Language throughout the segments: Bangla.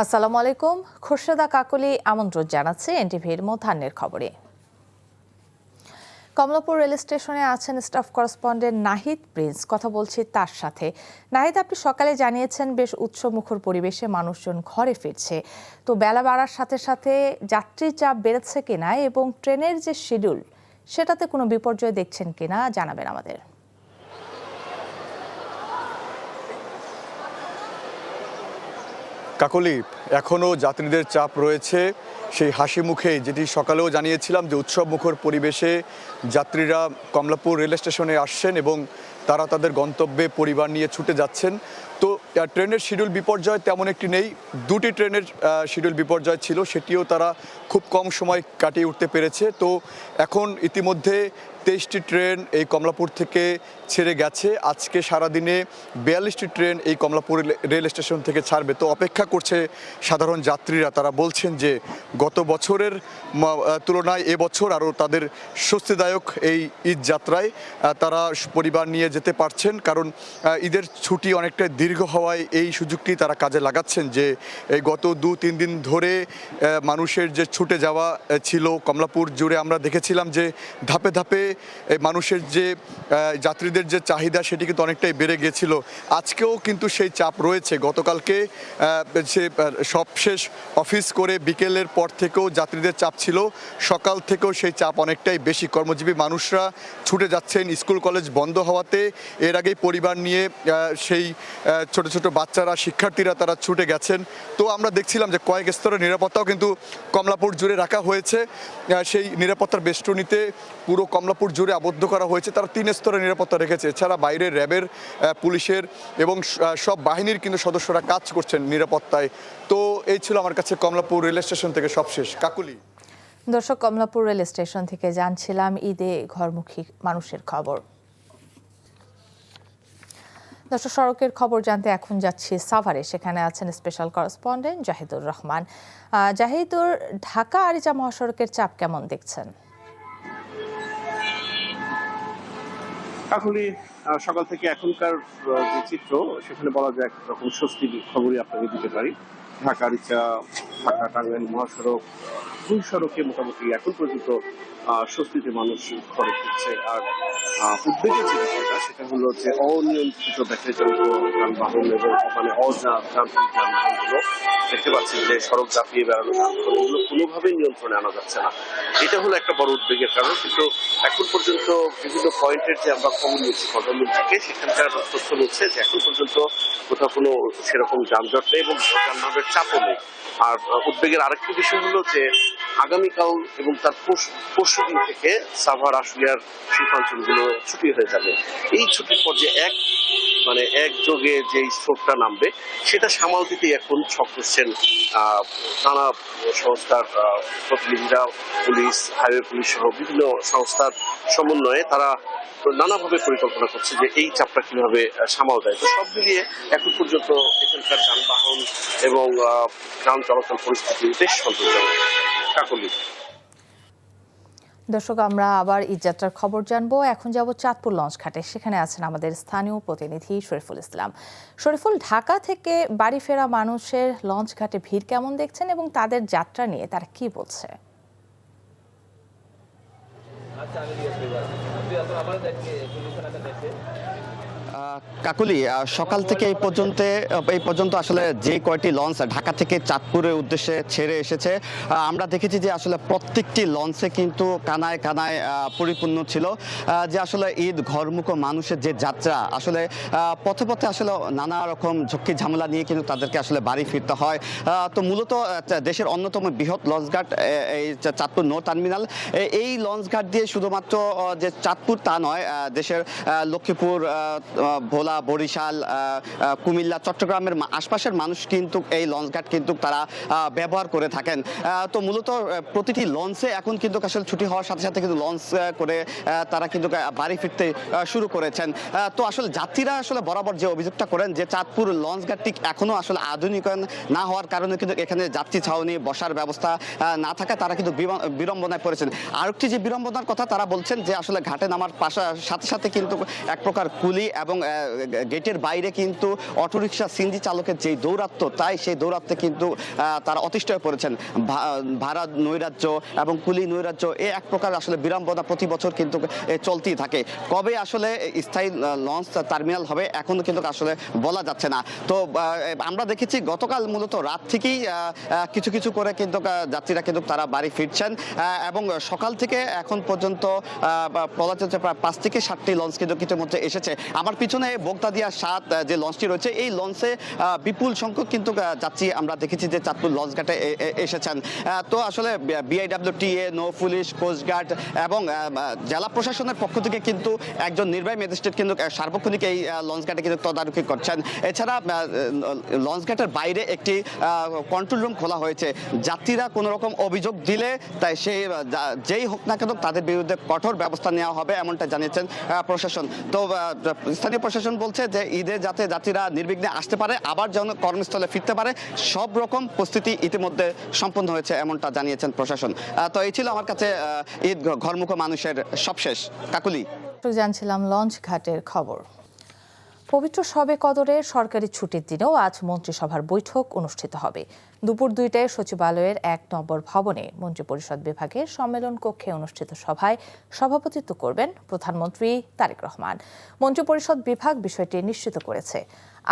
আসসালামু আলাইকুম। খোরশেদা কাকলি আমন্ত্রণ জানাচ্ছে এনটিভির মধ্যাহ্নের খবরে। কমলাপুর রেল স্টেশনে আছেন স্টাফ করেসপন্ডেন্ট নাহিদ প্রিন্স। কথা বলছি তার সাথে। নাহিদ, আপনি সকালে জানিয়েছেন বেশ উৎসবমুখর পরিবেশে মানুষজন ঘরে ফিরছে, তো বেলা বাড়ার সাথে সাথে যাত্রীর চাপ বেড়েছে কিনা এবং ট্রেনের যে শিডিউল সেটাতে কোনো বিপর্যয় দেখছেন কিনা জানাবেন আমাদের। কাকলি, এখনও যাত্রীদের চাপ রয়েছে সেই হাসি মুখে, যেটি সকালেও জানিয়েছিলাম যে উৎসবমুখর পরিবেশে যাত্রীরা কমলাপুর রেল স্টেশনে আসছেন এবং তারা তাদের গন্তব্যে পরিবার নিয়ে ছুটে যাচ্ছেন। তো ট্রেনের শিডিউল বিপর্যয় তেমন একটি নেই। দুটি ট্রেনের শিডিউল বিপর্যয় ছিল, সেটিও তারা খুব কম সময় কাটিয়ে উঠতে পেরেছে। তো এখন ইতিমধ্যে 23টি ট্রেন এই কমলাপুর থেকে ছেড়ে গেছে। আজকে সারাদিনে 42টি ট্রেন এই কমলাপুর রেল স্টেশন থেকে ছাড়বে। তো অপেক্ষা করছে সাধারণ যাত্রীরা। তারা বলছেন যে গত বছরের তুলনায় এবছর আরও তাদের স্বস্তিদায়ক এই ঈদ যাত্রায় তারা পরিবার নিয়ে যেতে পারছেন, কারণ ঈদের ছুটি অনেকটা দীর্ঘ হওয়ায় এই সুযোগটি তারা কাজে লাগাচ্ছেন। যে এই গত 2-3 দিন ধরে মানুষের যে ছুটে যাওয়া ছিল কমলাপুর জুড়ে, আমরা দেখেছিলাম যে ধাপে ধাপে মানুষের যে যাত্রীদের যে চাহিদা সেটি কিন্তু অনেকটাই বেড়ে গিয়েছিল। আজকেও কিন্তু সেই চাপ রয়েছে। গতকালকে সে সবশেষ অফিস করে বিকেলের পর থেকেও যাত্রীদের চাপ ছিল, সকাল থেকেও সেই চাপ অনেকটাই বেশি। কর্মজীবী মানুষরা ছুটে যাচ্ছেন স্কুল কলেজ বন্ধ হওয়াতে। এর আগেই পরিবার নিয়ে সেই ছোট ছোট বাচ্চারা, শিক্ষার্থীরা তারা ছুটে গেছেন। তো আমরা দেখছিলাম যে কয়েক স্তরের নিরাপত্তাও কিন্তু কমলাপুর জুড়ে রাখা হয়েছে। সেই নিরাপত্তার বেষ্টনীতে পুরো কমলাপুর জুড়ে আবদ্ধ করা হয়েছে। তারা 3 স্তরের নিরাপত্তা রেখেছে। এছাড়া বাইরের র্যাবের, পুলিশের এবং সব বাহিনীর কিন্তু সদস্যরা কাজ করছেন নিরাপত্তায়। তো এই ছিল আমার কাছে কমলাপুর রেল স্টেশন থেকে সবশেষ। কাকুলি। দর্শক, কমলাপুর রেল স্টেশন থেকে জানছিলাম ঈদে ঘরমুখী মানুষের খবর। দর্শক, সড়কের খবর জানতে এখন যাচ্ছি সাভারে। সেখানে আছেন স্পেশাল করেসপন্ডেন্ট জাহিদুর রহমান। জাহিদুর, ঢাকা আরিচা মহাসড়কের চাপ কেমন দেখছেন? কাকুলি, সকাল থেকে এখনকার যে চিত্র, সেখানে বলা যায় একরকম স্বস্তির খবরই আপনাকে দিতে পারি। ঢাকা আরিচা, ঢাকা টাঙ্গাইল মহাসড়ক, দুই সড়কে মোটামুটি এখন পর্যন্ত স্বস্তিতে মানুষ ঘরে ফিরছে। আর উদ্বেগের যে বিষয়টা, সেটা হলো যে অনিয়ন্ত্রিত ব্যাটারি চালিত যানবাহন এবং মানে অযান্ত্রিক যানবাহনগুলো দেখতে পাচ্ছি যে সড়ক চাপিয়ে বেড়ানো যানবাহন, এগুলো কোনোভাবেই নিয়ন্ত্রণে আনা যাচ্ছে না। এটা হলো একটা বড় উদ্বেগের কারণ। কিন্তু এখন পর্যন্ত বিভিন্ন পয়েন্টের যে আমরা খবর নিচ্ছি গভর্নমেন্ট থেকে, সেখানকার তথ্য হচ্ছে যে এখন পর্যন্ত কোথাও কোনো সেরকম যানজট নেই এবং যানবাহনের চাপও নেই। আর উদ্বেগের আরেকটি বিষয় হলো যে আগামীকাল এবং তার পরশু দিন থেকে সাভার, আশুলিয়ার শিল্পাঞ্চলগুলো ছুটি হয়ে যাবে। এই ছুটির পর যে একযোগে যে স্রোতটা নামবে, সেটা সামাল দিতেই এখন ছক করছেন নানা সংস্থার প্রতিনিধিরা, পুলিশ, হাইওয়ে পুলিশ সহ বিভিন্ন সংস্থার সমন্বয়ে তারা নানাভাবে পরিকল্পনা করছে যে এই চাপটা কিভাবে সামাল দেয়। তো সব মিলিয়ে এখন পর্যন্ত এখানকার যানবাহন এবং যান চলাচল পরিস্থিতি বেশ সন্তোষজনক। কাকলি। দর্শক, আমরা আবার ঈদযাত্রার খবর জানবো। এখন যাব চাঁদপুর লঞ্চ ঘাটে। সেখানে আছেন আমাদের স্থানীয় প্রতিনিধি শরীফুল ইসলাম। শরীফুল, ঢাকা থেকে বাড়ি ফেরা মানুষের লঞ্চ ঘাটে ভিড় কেমন দেখছেন এবং তাদের যাত্রা নিয়ে তারা কি বলছে? কাকুলি, সকাল থেকে এই পর্যন্ত আসলে যে কয়টি লঞ্চ ঢাকা থেকে চাঁদপুরের উদ্দেশ্যে ছেড়ে এসেছে, আমরা দেখেছি যে আসলে প্রত্যেকটি লঞ্চে কিন্তু কানায় কানায় পরিপূর্ণ ছিল। যে আসলে ঈদ ঘরমুখ মানুষের যে যাত্রা, আসলে পথে পথে আসলে নানা রকম ঝক্কি ঝামেলা নিয়ে কিন্তু তাদেরকে আসলে বাড়ি ফিরতে হয়। তো মূলত দেশের অন্যতম বৃহৎ লঞ্চঘাট এই চাঁদপুর নৌ টার্মিনাল। এই লঞ্চঘাট দিয়ে শুধুমাত্র যে চাঁদপুর তা নয়, দেশের লক্ষ্মীপুর, ভোলা, বরিশাল, কুমিল্লা, চট্টগ্রামের আশপাশের মানুষ কিন্তু এই লঞ্চঘাট কিন্তু তারা ব্যবহার করে থাকেন। তো মূলত প্রতিটি লঞ্চে এখন কিন্তু আসলে ছুটি হওয়ার সাথে সাথে কিন্তু লঞ্চ করে তারা কিন্তু বাড়ি ফিরতে শুরু করেছেন। তো আসলে যাত্রীরা আসলে বরাবর যে অভিযোগটা করেন যে চাঁদপুর লঞ্চঘাটটি এখনো আসলে আধুনিকায়ন না হওয়ার কারণে কিন্তু এখানে যাত্রী ছাউনি, বসার ব্যবস্থা না থাকায় তারা কিন্তু বিড়ম্বনায় পড়েছেন। আরেকটি যে বিড়ম্বনার কথা তারা বলছেন যে আসলে ঘাটে নামার সাথে সাথে কিন্তু এক প্রকার কুলি এবং এবং গেটের বাইরে কিন্তু অটোরিকশা সিএনজি চালকের যেই দৌরাত্ম্য, তাই সেই দৌরাত্ম্যে কিন্তু তারা অতিষ্ঠ হয়ে পড়েছেন। ভাড়া নৈরাজ্য এবং কুলি নৈরাজ্য এক প্রকার আসলে বিড়ম্বনা প্রতি বছর কিন্তু চলতেই থাকে। কবে আসলে স্থায়ী লঞ্চ টার্মিনাল হবে এখনো কিন্তু আসলে বলা যাচ্ছে না। তো আমরা দেখেছি গতকাল মূলত রাত থেকেই কিছু কিছু করে কিন্তু যাত্রীরা কিন্তু তারা বাড়ি ফিরছেন এবং সকাল থেকে এখন পর্যন্ত বলা যাচ্ছে প্রায় 5 থেকে 7টি লঞ্চ কিন্তু ইতিমধ্যে এসেছে। আমার পিছনে বোগদাদিয়া 7 যে লঞ্চটি রয়েছে, এই লঞ্চে বিপুল সংখ্যক কিন্তু যাত্রী আমরা দেখেছি যে চাঁদপুর লঞ্চ ঘাটে এসেছেন। তো আসলে বিআইডব্লিউটিএ, নৌ পুলিশ, কোস্টগার্ড এবং জেলা প্রশাসনের পক্ষ থেকে কিন্তু একজন নির্বাহী ম্যাজিস্ট্রেট কিন্তু সার্বক্ষণিক এই লঞ্চ ঘাটে কিন্তু তদারকি করছেন। এছাড়া লঞ্চ ঘাটের বাইরে একটি কন্ট্রোল রুম খোলা হয়েছে। যাত্রীরা কোনো রকম অভিযোগ দিলে তাই সেই যেই হোক না কেন তাদের বিরুদ্ধে কঠোর ব্যবস্থা নেওয়া হবে এমনটা জানিয়েছেন প্রশাসন। তো স্থানীয় প্রশাসন বলছে যে ঈদে যাতে যাত্রীরা নির্বিঘ্নে আসতে পারে, আবার যেন কর্মস্থলে ফিরতে পারে, সব রকম প্রস্তুতি ইতিমধ্যে সম্পন্ন হয়েছে এমনটা জানিয়েছেন প্রশাসন। তো এই ছিল আমার কাছে ঈদ ঘরমুখ মানুষের সবশেষ। কাকুলি, জানছিলাম লঞ্চ ঘাটের খবর। পবিত্র শবে কদরের সরকারি ছুটির দিনেও আজ মন্ত্রিসভার বৈঠক অনুষ্ঠিত হবে। দুপুর 2টায় সচিবালয়ের 1 নম্বর ভবনে মন্ত্রিপরিষদ বিভাগের সম্মেলন কক্ষে অনুষ্ঠিত সভায় সভাপতিত্ব করবেন প্রধানমন্ত্রী তারেক রহমান। মন্ত্রিপরিষদ বিভাগ বিষয়টি নিশ্চিত করেছে।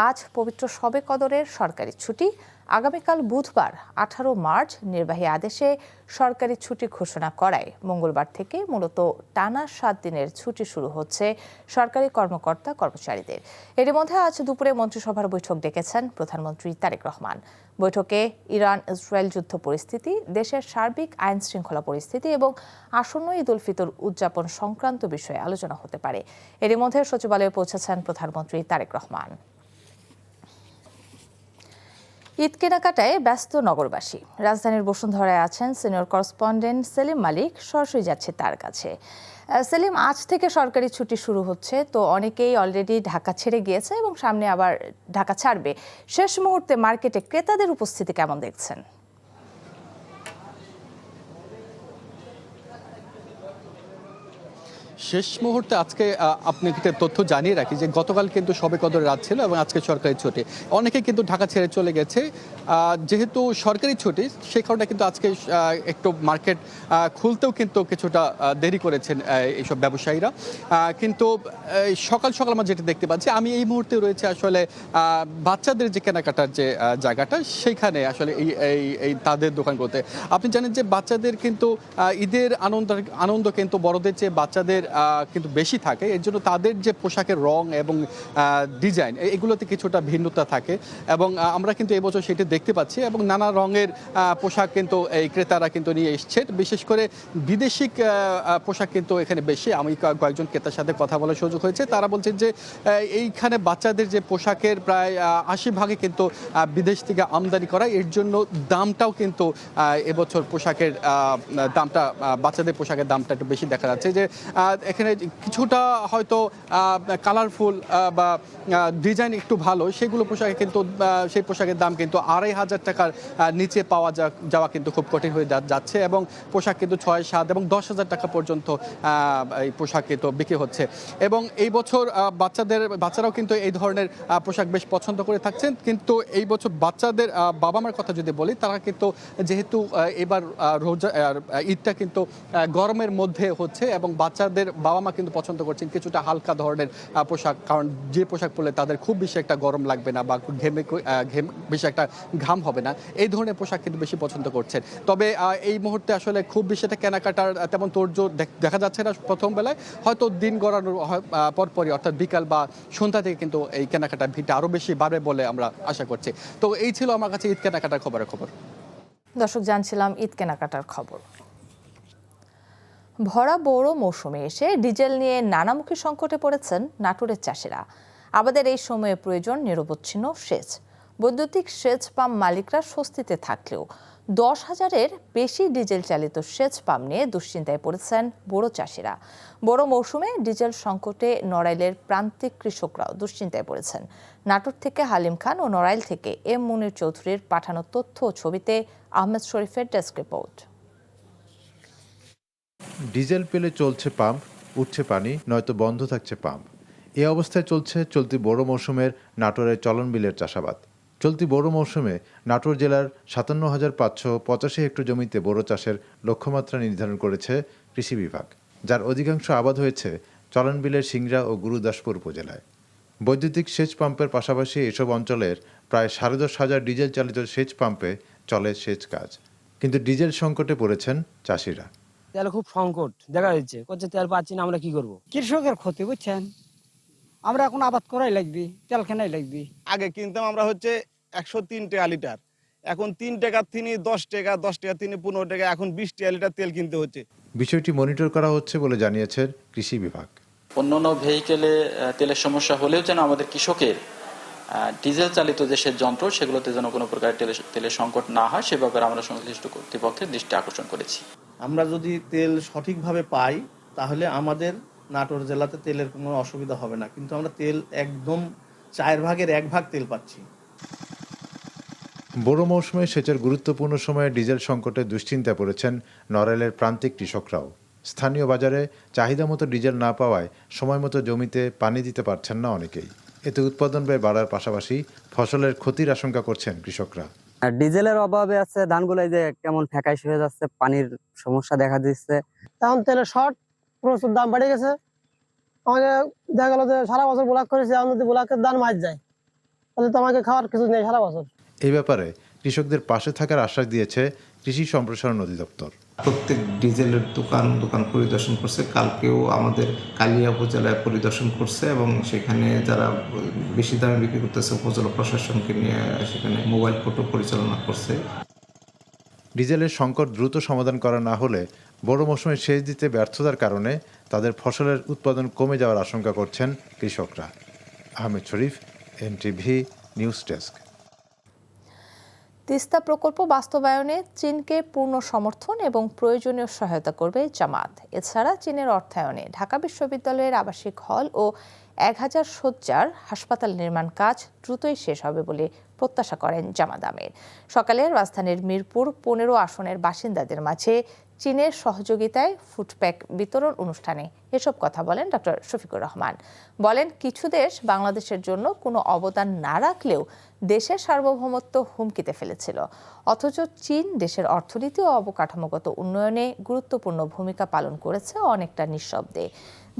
আজ পবিত্র শবে কদরের সরকারি ছুটি। আগামীকাল বুধবার 18 মার্চ নির্বাহী আদেশে সরকারি ছুটি ঘোষণা করায় মঙ্গলবার থেকে মূলত টানা 7 দিনের ছুটি শুরু হচ্ছে সরকারি কর্মকর্তা কর্মচারীদের। এর মধ্যে আজ দুপুরে মন্ত্রিসভার বৈঠক ডেকেছেন প্রধানমন্ত্রী তারেক রহমান। বৈঠকে ইরান ইসরায়েল যুদ্ধ পরিস্থিতি, দেশের সার্বিক আইন শৃঙ্খলা পরিস্থিতি এবং আসন্ন ঈদ উল ফিতর উদযাপন সংক্রান্ত বিষয়ে আলোচনা হতে পারে। এর মধ্যে সচিবালয়ে পৌঁছেছেন প্রধানমন্ত্রী তারেক রহমান। ঈদ কেনাকাটায় ব্যস্ত নগরবাসী। রাজধানীর বসুন্ধরায় আছেন সিনিয়র করেসপন্ডেন্ট সেলিম মালিক। সরাসরি যাচ্ছে তার কাছে। সেলিম, আজ থেকে সরকারি ছুটি শুরু হচ্ছে, তো অনেকেই অলরেডি ঢাকা ছেড়ে গিয়েছে এবং সামনে আবার ঢাকা ছাড়বে। শেষ মুহূর্তে মার্কেটে ক্রেতাদের উপস্থিতি কেমন দেখছেন? শেষ মুহূর্তে আজকে আপনাকে তথ্য জানিয়ে রাখি যে গতকাল কিন্তু শবে কদর রাত ছিল এবং আজকে সরকারি ছুটি। অনেকে কিন্তু ঢাকা ছেড়ে চলে গেছে। যেহেতু সরকারি ছুটি, সে কারণে কিন্তু আজকে একটু মার্কেট খুলতেও কিন্তু কিছুটা দেরি করেছেন এইসব ব্যবসায়ীরা। কিন্তু সকাল সকাল আমরা যেটা দেখতে পাচ্ছি, আমি এই মুহূর্তে রয়েছে আসলে বাচ্চাদের যে কেনাকাটার যে জায়গাটা, সেইখানে আসলে এই তাদের দোকানগুলোতে। আপনি জানেন যে বাচ্চাদের কিন্তু ঈদের আনন্দ কিন্তু বড়দের চেয়ে বাচ্চাদের কিন্তু বেশি থাকে। এর জন্য তাদের যে পোশাকের রং এবং ডিজাইন, এগুলোতে কিছুটা ভিন্নতা থাকে এবং আমরা কিন্তু এবছর সেটি দেখতে পাচ্ছি এবং নানা রঙের পোশাক কিন্তু এই ক্রেতারা কিন্তু নিয়ে এসছে। বিশেষ করে বিদেশি পোশাক কিন্তু এখানে বেশি। আমি কয়েকজন ক্রেতার সাথে কথা বলার সুযোগ হয়েছে। তারা বলছেন যে এইখানে বাচ্চাদের যে পোশাকের প্রায় 80% কিন্তু বিদেশ থেকে আমদানি করা। এর জন্য দামটাও কিন্তু এবছর পোশাকের দামটা, বাচ্চাদের পোশাকের দামটা একটু বেশি দেখা যাচ্ছে। যে এখানে কিছুটা হয়তো কালারফুল বা ডিজাইন একটু ভালো সেগুলো পোশাকে কিন্তু সেই পোশাকের দাম কিন্তু 2500 টাকার নিচে পাওয়া যাওয়া কিন্তু খুব কঠিন হয়ে যাচ্ছে এবং পোশাক কিন্তু 6, 7 এবং 10,000 টাকা পর্যন্ত এই পোশাক কিন্তু বিক্রি হচ্ছে। এবং এই বছর বাচ্চারাও কিন্তু এই ধরনের পোশাক বেশ পছন্দ করে থাকছেন। কিন্তু এই বছর বাচ্চাদের বাবা মার কথা যদি বলি, তারা কিন্তু যেহেতু এবার ঈদটা কিন্তু গরমের মধ্যে হচ্ছে এবং বাচ্চাদের বাবা মা কিন্তু পছন্দ করছেন কিছুটা হালকা ধরনের পোশাক, কারণ যে পোশাক পরলে তাদের খুব বেশি একটা গরম লাগবে না বা বেশি একটা ঘাম হবে না, এই ধরনের পোশাক কিন্তু বেশি পছন্দ করছেন। তবে এই মুহূর্তে আসলে খুব বেশি একটা কেনাকাটার তেমন তোড়জোড় দেখা যাচ্ছে না প্রথম বেলায়। হয়তো দিন গড়ানোর পরপরই অর্থাৎ বিকাল বা সন্ধ্যা থেকে কিন্তু এই কেনাকাটার ভিড়টা আরও বেশি বাড়বে বলে আমরা আশা করছি। তো এই ছিল আমার কাছে ঈদ কেনাকাটার খবর। দর্শক, জানছিলাম ঈদ কেনাকাটার খবর। ভরা বড় মৌসুমে এসে ডিজেল নিয়ে নানামুখী সংকটে পড়েছেন নাটোরের চাষিরা। আমাদের এই সময়ে প্রয়োজন নিরবচ্ছিন্ন সেচ। বৈদ্যুতিক সেচ পাম্প মালিকরা স্বস্তিতে থাকলেও 10,000-এর বেশি ডিজেল চালিত সেচ পাম্প নিয়ে দুশ্চিন্তায় পড়েছেন বড় চাষিরা। বড় মৌসুমে ডিজেল সংকটে নড়াইলের প্রান্তিক কৃষকরাও দুশ্চিন্তায় পড়েছেন। নাটোর থেকে হালিম খান ও নড়াইল থেকে এম মুনির চৌধুরীর পাঠানো তথ্য ও ছবিতে আহমেদ শরীফের ডেস্ক রিপোর্ট। ডিজেল পেলে চলছে পাম্প, উঠছে পানি, নয়তো বন্ধ থাকছে পাম্প। এ অবস্থায় চলছে চলতি বোরো মৌসুমের নাটোরের চলন বিলের চাষাবাদ। চলতি বোরো মৌসুমে নাটোর জেলার ৫৭,৫৮৫ হেক্টর জমিতে বোরো চাষের লক্ষ্যমাত্রা নির্ধারণ করেছে কৃষি বিভাগ, যার অধিকাংশ আবাদ হয়েছে চলন বিলের সিংড়া ও গুরুদাসপুর উপজেলায়। বৈদ্যুতিক সেচ পাম্পের পাশাপাশি এসব অঞ্চলের প্রায় ১০,৫০ ডিজেল চালিত সেচ পাম্পে চলে সেচ কাজ, কিন্তু ডিজেল সংকটে পড়েছেন চাষিরা। তেল খুব সংকট দেখা যাচ্ছে, করছে তেল পাচ্ছি না, আমরা কি করব? কৃষকের ক্ষতি, বুঝছেন, আমরা এখন আবাদ করাই লাগবে, তেল কেনাই লাগবে। আগে কিনতাম আমরা হচ্ছে ১০৩ টাকা লিটার, এখন ৩ টাকা তিনি ১০ টাকা, ১০ টাকা তিনি ১৫ টাকা, এখন ২০ টাকা লিটার তেল কিনতে হচ্ছে। বিষয়টি মনিটর করা হচ্ছে বলে জানিয়েছেন কৃষি বিভাগ। অন্যান্য ভেহিকেলে তেলের সমস্যা হলেও যেন আমাদের কৃষকের ডিজেল চালিত যে সেচ যন্ত্র সেগুলোতে যেন কোনো প্রকার তেলের সংকট না হয় সে ব্যাপারে আমরা সংশ্লিষ্ট কর্তৃপক্ষের দৃষ্টি আকর্ষণ করেছি। আমরা যদি তেল সঠিকভাবে পাই তাহলে আমাদের নাটোর জেলাতে তেলের কোনো অসুবিধা হবে না, কিন্তু আমরা তেল একদম ৪ ভাগের ১ ভাগ তেল পাচ্ছি। বোরো মৌসুমে সেচের গুরুত্বপূর্ণ সময়ে ডিজেল সংকটে দুশ্চিন্তায় পড়েছেন নড়াইলের প্রান্তিক কৃষকরাও। স্থানীয় বাজারে চাহিদা মতো ডিজেল না পাওয়ায় সময় মতো জমিতে পানি দিতে পারছেন না অনেকেই। এতে উৎপাদন ব্যয় বাড়ার পাশাপাশি ফসলের ক্ষতির আশঙ্কা করছেন কৃষকরা। ডিজেলের অভাবে আছে, ধানগুলো যে কেমন ফ্যাকাশ হয়ে যাচ্ছে, পানির সমস্যা দেখা দিচ্ছে। এখন তেলের শর্ট, প্রচুর দাম বেড়ে গেছে। আমাকে দেখা গেল যে সারা বছর ব্লক করেছে, আমি যদি ব্লকের দাম মার যায় তাহলে তো আমাকে খাওয়ার কিছু নেই সারা বছর। এই ব্যাপারে কৃষকদের পাশে থাকার আশ্বাস দিয়েছে কৃষি সম্প্রসারণ অধিদপ্তর। প্রত্যেক ডিজেলের দোকান পরিদর্শন করছে। কালকেও আমাদের কালিয়া উপজেলায় পরিদর্শন করছে এবং সেখানে যারা বেশি দামে বিক্রি করতেছে উপজেলা প্রশাসনকে নিয়ে সেখানে মোবাইল কোর্টও পরিচালনা করছে। ডিজেলের সংকট দ্রুত সমাধান করা না হলে বড় মৌসুমে সেচ দিতে ব্যর্থতার কারণে তাদের ফসলের উৎপাদন কমে যাওয়ার আশঙ্কা করছেন কৃষকরা। আহমেদ শরীফ, এনটিভি নিউজ ডেস্ক। তিস্তা প্রকল্প বাস্তবায়নে চীনকে পূর্ণ সমর্থন এবং প্রয়োজনীয় সহায়তা করবে জামাত। এছাড়া চীনের অর্থায়নে ঢাকা বিশ্ববিদ্যালয়ের আবাসিক হল ও ১,০০০ শয্যার হাসপাতাল নির্মাণ কাজ দ্রুতই শেষ হবে বলে প্রত্যাশা করেন জামাত আমির। সকালে রাজধানীর মিরপুর ১৫ আসনের বাসিন্দাদের মাঝে চীনের সহযোগিতায় ফুডপ্যাক বিতরণ অনুষ্ঠানে এসব কথা বলেন ডক্টর শফিকুর রহমান। বলেন, কিছু দেশ বাংলাদেশের জন্য কোনো অবদান না রাখলেও দেশের সার্বভৌমত্ব হুমকিতে ফেলেছিল, অথচ চীন দেশের অর্থনীতি ও অবকাঠামোগত উন্নয়নে গুরুত্বপূর্ণ ভূমিকা পালন করেছে অনেকটা নিঃশব্দে।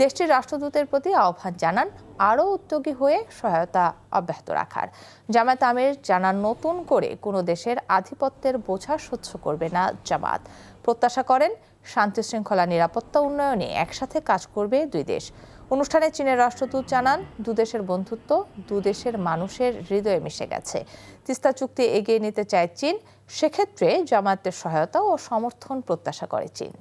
দেশটির রাষ্ট্রদূতের প্রতি আহ্বান জানান আরও উদ্যোগী হয়ে সহায়তা অব্যাহত রাখার। জামায়াত আমির জানান, নতুন করে কোনো দেশের আধিপত্যের বোঝা সহ্য করবে না জামাত। প্রত্যাশা করেন শান্তি শৃঙ্খলা নিরাপত্তা উন্নয়নে একসাথে কাজ করবে দুই দেশ। অনুষ্ঠানে চীনের রাষ্ট্রদূত জানান, দুদেশের বন্ধুত্ব দুদেশের মানুষের হৃদয়ে মিশে গেছে। তিস্তা চুক্তি এগিয়ে নিতে চায় চীন, সেক্ষেত্রে জামায়াতের সহায়তা ও সমর্থন প্রত্যাশা করে চীন।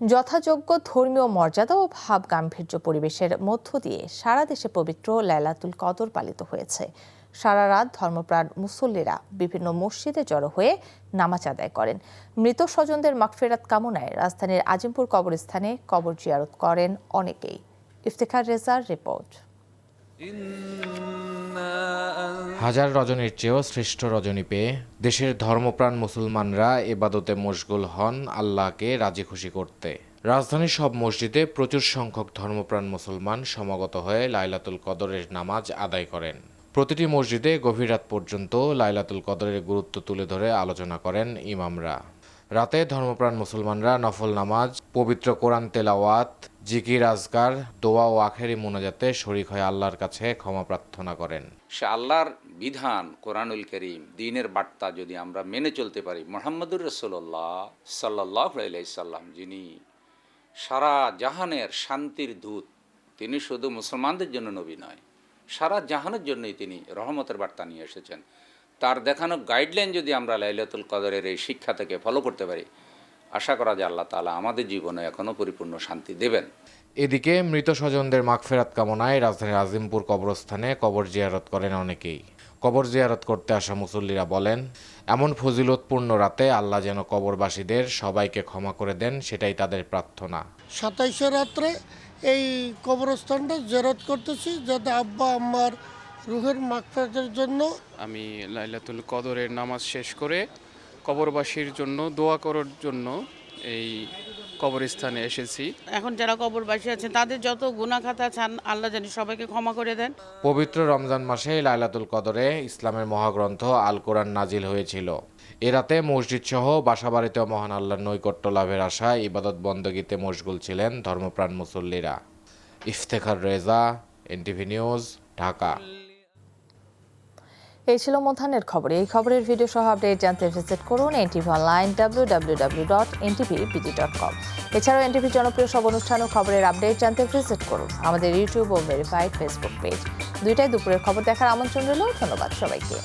যথাযোগ্য ধর্মীয় মর্যাদা ও ভাব গাম্ভীর্য পরিবেশের মধ্য দিয়ে সারা দেশে পবিত্র লাইলাতুল কদর পালিত হয়েছে। সারা রাত ধর্মপ্রাণ মুসল্লিরা বিভিন্ন মসজিদে জড়ো হয়ে নামাজ আদায় করেন। মৃত স্বজনদের মাগফিরাত কামনায় রাজধানীর আজিমপুর কবরস্থানে কবর জিয়ারত করেন অনেকেই। ইফতেখার রেজার রিপোর্ট। হাজার রজনীর চেয়েও শ্রেষ্ঠ রজনী পেয়ে দেশের ধর্মপ্রাণ মুসলমানরা ইবাদতে মশগুল হন আল্লাহকে রাজি খুশি করতে। রাজধানীর সব মসজিদে প্রচুর সংখ্যক ধর্মপ্রাণ মুসলমান সমাগত হয়ে লাইলাতুল কদরের নামাজ আদায় করেন। প্রতিটি মসজিদে গভীর রাত পর্যন্ত লাইলাতুল কদরের গুরুত্ব তুলে ধরে আলোচনা করেন ইমামরা। রাতে ধর্মপ্রাণ মুসলমানরা নফল নামাজ, পবিত্র কোরআন তেলাওয়াত, জিকির আজকার, দোয়া ও আখেরি মুনাজাতে শরীক হয়ে আল্লাহর কাছে ক্ষমা প্রার্থনা করেন। সে আল্লাহর বিধান কোরআনুল করিম, দ্বীনের বার্তা যদি আমরা মেনে চলতে পারি, মুহাম্মদুর রাসূলুল্লাহ সাল্লাল্লাহু আলাইহি সাল্লাম যিনি সারা জাহানের শান্তির দূত, তিনি শুধু মুসলমানদের জন্য নবী নয়, সারা জাহানের জন্যই তিনি রহমতের বার্তা নিয়ে এসেছেন। তার দেখানো গাইডলাইন যদি আমরা লাইলাতুল কদরের এই শিক্ষা থেকে ফলো করতে পারি, আশা করা যায় আল্লাহ তাআলা আমাদের জীবনে এখনও পরিপূর্ণ শান্তি দেবেন। এদিকে মৃত স্বজনদের মাগফিরাত কামনায় রাজধানীর আজিমপুর কবরস্থানে কবর জিয়ারত করেন অনেকেই। কবর জিয়ারত করতে আসা মুসল্লিরা বলেন, এমন ফজিলতপূর্ণ রাতে আল্লাহ যেন কবরবাসীদের সবাইকে ক্ষমা করে দেন, সেটাই তাদের প্রার্থনা। 27 রাত্রে এই কবরস্থানটা জিয়ারত করতেছি যাতে আব্বা আম্মার রুহের মাগফিরাতের জন্য। আমি লাইলাতুল কদরের নামাজ শেষ করে কবরবাসীর জন্য দোয়া করার জন্য এই কবরস্থানে এসেছি। এখন যারা কবরবাসী আছেন তাদের যত গুনাহ খাতা চান আল্লাহ জানি সবাইকে ক্ষমা করে দেন। পবিত্র রমজান মাসে লাইলাতুল কদরে ইসলামের মহাগ্রন্থ আল কোরআন নাজিল হয়েছিল। এ রাতে মসজিদ সহ বাসাবাড়িতেও মহান আল্লাহর নৈকট্য লাভের আশায় ইবাদত বন্দগীতে মশগুল ছিলেন ধর্মপ্রাণ মুসল্লিরা। Iftekhar Reza, NTV news, Dhaka. এই ছিল মধ্যাহ্নের খবর। এই খবরের ভিডিও সহ আপডেট জানতে ভিজিট করুন এনটিভি অনলাইন www.ntvbd.com। এছাড়াও এনটিভি জনপ্রিয় সব অনুষ্ঠান ও খবরের আপডেট জানতে ভিজিট করুন আমাদের ইউটিউব ও ভেরিফাইড ফেসবুক পেজ। দুইটাই দুপুরের খবর দেখার আমন্ত্রণ রইল। ধন্যবাদ সবাইকে।